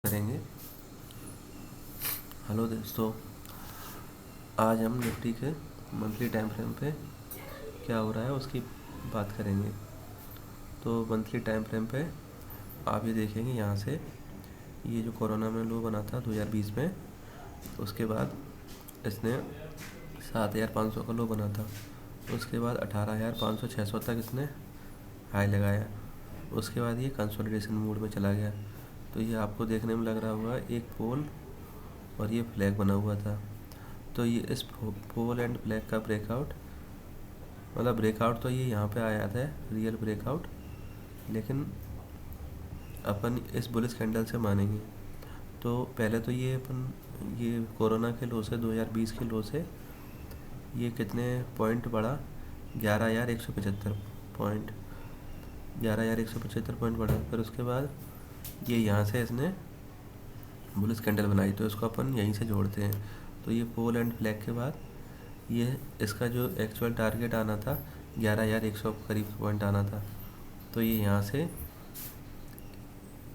करेंगे। हेलो दोस्तों, आज हम निफ्टी के मंथली टाइम फ्रेम पे क्या हो रहा है उसकी बात करेंगे। तो मंथली टाइम फ्रेम पे आप ये देखेंगे, यहाँ से ये जो कोरोना में लो बना था 2020 में, उसके बाद इसने 7,500 का लो बना था। उसके बाद 18,500-600 तक इसने हाई लगाया। उसके बाद ये कंसोलिडेशन मोड में चला गया। तो ये आपको देखने में लग रहा होगा एक पोल और ये फ्लैग बना हुआ था। तो ये इस पोल एंड फ्लैग का ब्रेकआउट, मतलब ब्रेकआउट तो ये यहाँ पे आया था, रियल ब्रेकआउट, लेकिन अपन इस बुलिश कैंडल से मानेंगे। तो पहले तो ये अपन ये कोरोना के लो से 2020 के लो से ये कितने पॉइंट बढ़ा, 11,175 पॉइंट, 11,175 पॉइंट बढ़ा। फिर उसके बाद ये यहाँ से इसने बुलिश कैंडल बनाई, तो इसको अपन यहीं से जोड़ते हैं। तो ये पोल एंड फ्लैग के बाद ये इसका जो एक्चुअल टारगेट आना था 11,100 करीब पॉइंट आना था। तो ये यहाँ से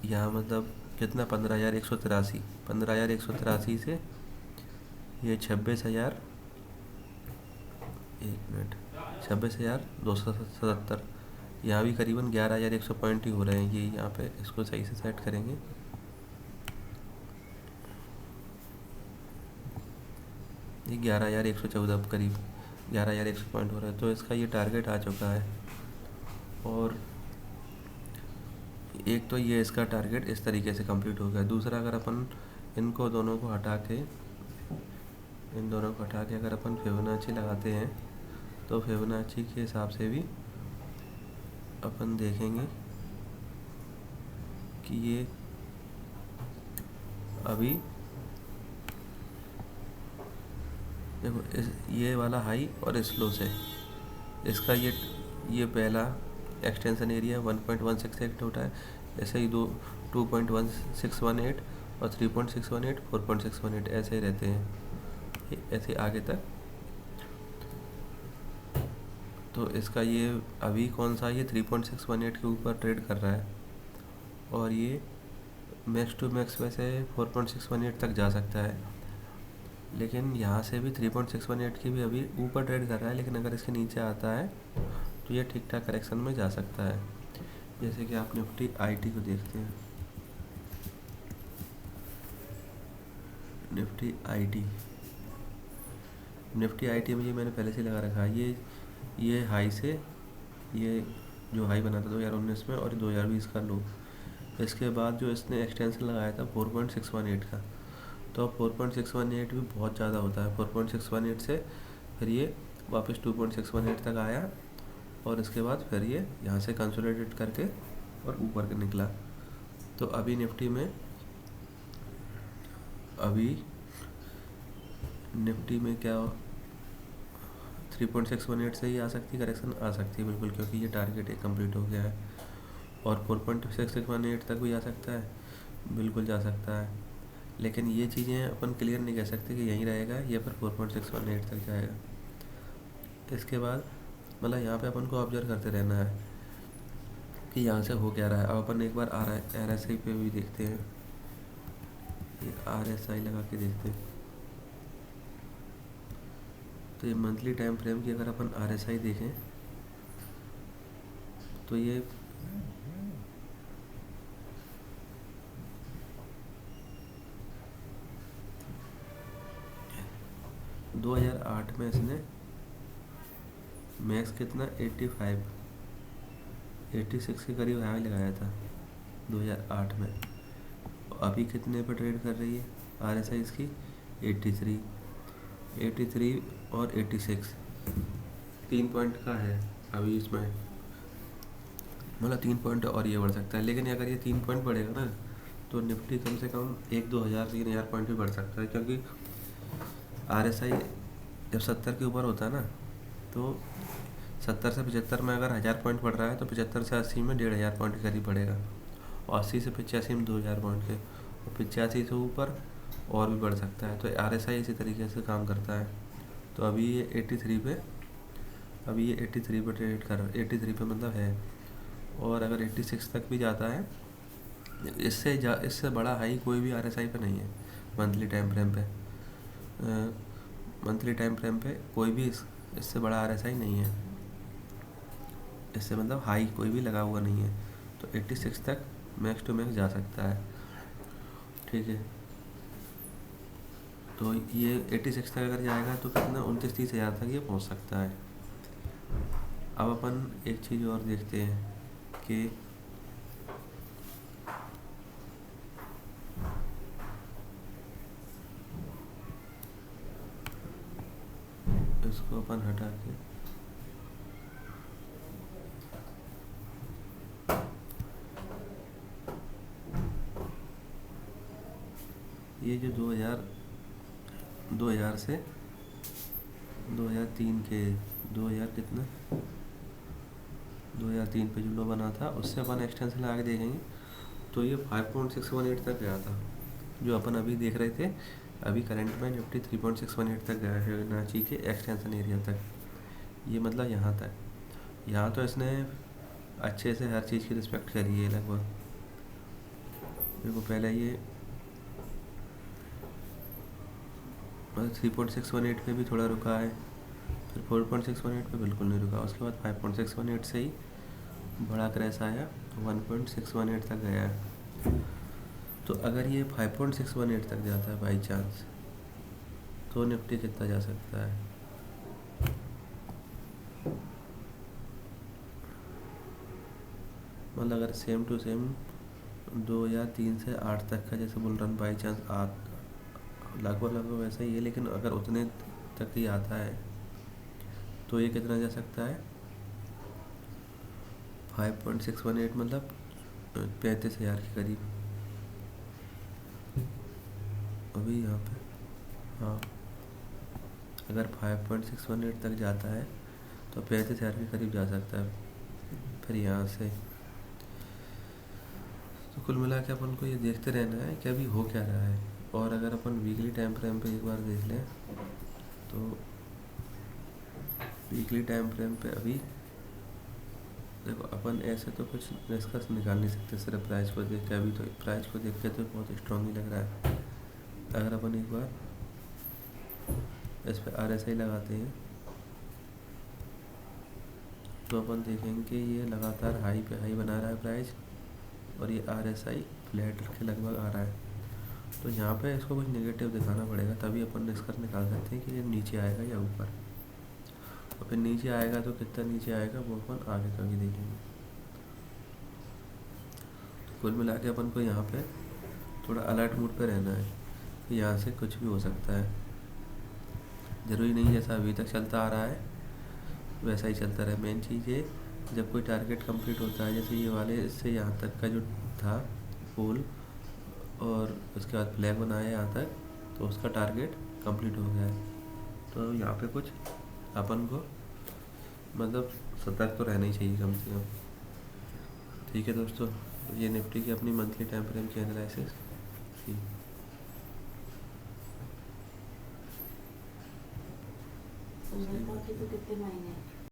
यहाँ मतलब कितना 15,183 से ये 26,277, यहाँ भी करीबन 11,100 पॉइंट ही हो रहे हैं। ये यहाँ पे इसको सही से सेट करेंगे। ये 11,114 करीब 11,100 पॉइंट हो रहा है। तो इसका ये टारगेट आ चुका है। और एक तो ये इसका टारगेट इस तरीके से कंप्लीट हो गया। दूसरा, अगर अपन इनको दोनों को हटा के अगर अपन फिबोनाची लगाते हैं, तो फिबोनाची के हिसाब से भी अपन देखेंगे कि ये अभी देखो ये वाला हाई और इस लो से इसका ये पहला एक्सटेंशन एरिया 1.168 होता है। ऐसे ही 2.1618 और 3.618, 4.618 ऐसे ही रहते हैं, ऐसे आगे तक। तो इसका ये अभी कौन सा, ये 3.618 के ऊपर ट्रेड कर रहा है, और ये मैक्स टू मैक्स वैसे 4.618 तक जा सकता है। लेकिन यहाँ से भी 3.618 की भी अभी ऊपर ट्रेड कर रहा है, लेकिन अगर इसके नीचे आता है तो ये ठीक ठाक करेक्शन में जा सकता है। जैसे कि आप निफ्टी आईटी को देखते हैं, निफ्टी आईटी में ये मैंने पहले से लगा रखा है। ये हाई से ये जो हाई बना था 2019 में और 2020 का लो, इसके बाद जो इसने एक्सटेंशन लगाया था 4.618 का, तो 4.618 भी बहुत ज़्यादा होता है। 4.618 से फिर ये वापस 2.618 तक आया, और इसके बाद फिर ये यहाँ से कंसोलिडेट करके और ऊपर के निकला। तो अभी निफ्टी में क्या 3.618 से ही आ सकती करेक्शन, आ सकती है बिल्कुल, क्योंकि ये टारगेट एक कंप्लीट हो गया है। और 4.618 तक भी आ सकता है, बिल्कुल जा सकता है। लेकिन ये चीज़ें अपन क्लियर नहीं कह सकते कि यहीं रहेगा या फिर 4.618 तक जाएगा। इसके बाद मतलब यहाँ पे अपन को ऑब्जर्व करते रहना है कि यहाँ से हो क्या रहा है। अब अपन एक बार RSI पे भी देखते हैं, ये RSI लगा के देखते हैं। तो ये मंथली टाइम फ्रेम की अगर अपन RSI देखें, तो ये 2008 में इसने मैक्स कितना 86 के करीब हाई लगाया था 2008 में। अभी कितने पे ट्रेड कर रही है RSI इसकी 83 और 86, 3 पॉइंट का है अभी इसमें, मतलब 3 पॉइंट और ये बढ़ सकता है। लेकिन अगर ये 3 पॉइंट बढ़ेगा ना, तो निफ्टी कम से कम 1-2 हज़ार 3 हज़ार पॉइंट भी बढ़ सकता है, क्योंकि RSI जब 70 के ऊपर होता है ना, तो 70 से 75 में अगर 1000 पॉइंट बढ़ रहा है, तो 75 से 80 में 1,500 पॉइंट के करीब बढ़ेगा, और 80 से 85 में 2,000 पॉइंट के, और 85 से ऊपर और भी बढ़ सकता है। तो RSI इसी तरीके से काम करता है। तो अभी ये 83 पे ट्रेड कर 83 पे मतलब है, और अगर 86 तक भी जाता है इससे बड़ा हाई कोई भी RSI पे नहीं है मंथली टाइम फ्रेम पे। मंथली टाइम फ्रेम पे कोई भी इससे बड़ा RSI नहीं है, इससे मतलब हाई कोई भी लगा हुआ नहीं है। तो 86 तक मैक्स टू मैक्स जा सकता है, ठीक है। तो ये 86 तक अगर जाएगा तो कितना 29-30 हज़ार तक ये पहुंच सकता है। अब अपन एक चीज़ और देखते हैं कि इसको अपन हटा के ये जो 2000 से 2003 के 2000 कितना 2003 पे जो लो बना था उससे अपन एक्सटेंशन लगा के देखेंगे तो ये 5.618 तक गया था, जो अपन अभी देख रहे थे। अभी करंट में निफ्टी 3.618 तक गया है नाची के एक्सटेंशन एरिया तक। ये मतलब यहाँ तक, यहाँ तो इसने अच्छे से हर चीज़ की रिस्पेक्ट करी है लगभग। देखो पहले ये 3.618 पे भी थोड़ा रुका है, फिर 4.618 पे बिल्कुल नहीं रुका, उसके बाद 5.618 से ही बड़ा क्रैश आया, 1.618 तक गया है। तो अगर ये 5.618 तक जाता है बाई चांस, तो निफ्टी कितना जा सकता है? मतलब अगर सेम टू सेम 2 या 3 से 8 तक का जैसे बुल रन बाई चांस लगभग वैसा ही है, लेकिन अगर उतने तक ही आता है तो ये कितना जा सकता है? 5.618 मतलब 35 हज़ार के करीब। अभी यहाँ पे हाँ, अगर 5.618 तक जाता है तो 35 हज़ार के करीब जा सकता है। फिर यहाँ से तो कुल मिला के अपन को ये देखते रहना है कि अभी हो क्या रहा है। और अगर अपन वीकली टाइम फ्रेम पे एक बार देख लें तो वीकली टाइम फ्रेम पे अभी देखो अपन ऐसे तो कुछ निष्कर्ष निकाल नहीं सकते सिर्फ प्राइस को देख के। अभी तो प्राइस को देख के तो बहुत स्ट्रॉन्ग ही लग रहा है। अगर अपन एक बार इस पर RSI लगाते हैं तो अपन देखेंगे कि ये लगातार हाई पे हाई बना रहा है प्राइस, और ये RSI फ्लैट के लगभग आ रहा है। तो यहाँ पे इसको कुछ नेगेटिव दिखाना पड़ेगा, तभी अपन निष्कर्ष निकाल सकते हैं कि ये नीचे आएगा या ऊपर। और फिर नीचे आएगा तो कितना नीचे आएगा वो अपन आगे कभी देखेंगे। तो कुल मिला के अपन को यहाँ पे थोड़ा अलर्ट मूड पे रहना है कि यहाँ से कुछ भी हो सकता है। ज़रूरी नहीं जैसा अभी तक चलता आ रहा है वैसा ही चलता रहे। मेन चीज़ ये जब कोई टारगेट कंप्लीट होता है, जैसे ये वाले इससे यहाँ तक का जो था पोल और उसके बाद फ्लैग बनाया यहाँ तक, तो उसका टारगेट कंप्लीट हो गया है। तो यहाँ पे कुछ अपन को मतलब सतर्क तो रहना ही चाहिए कम से कम। ठीक है दोस्तों, ये निफ्टी की अपनी मंथली टाइम फ्रेम की एनालिसिस थी। तो कितने महीने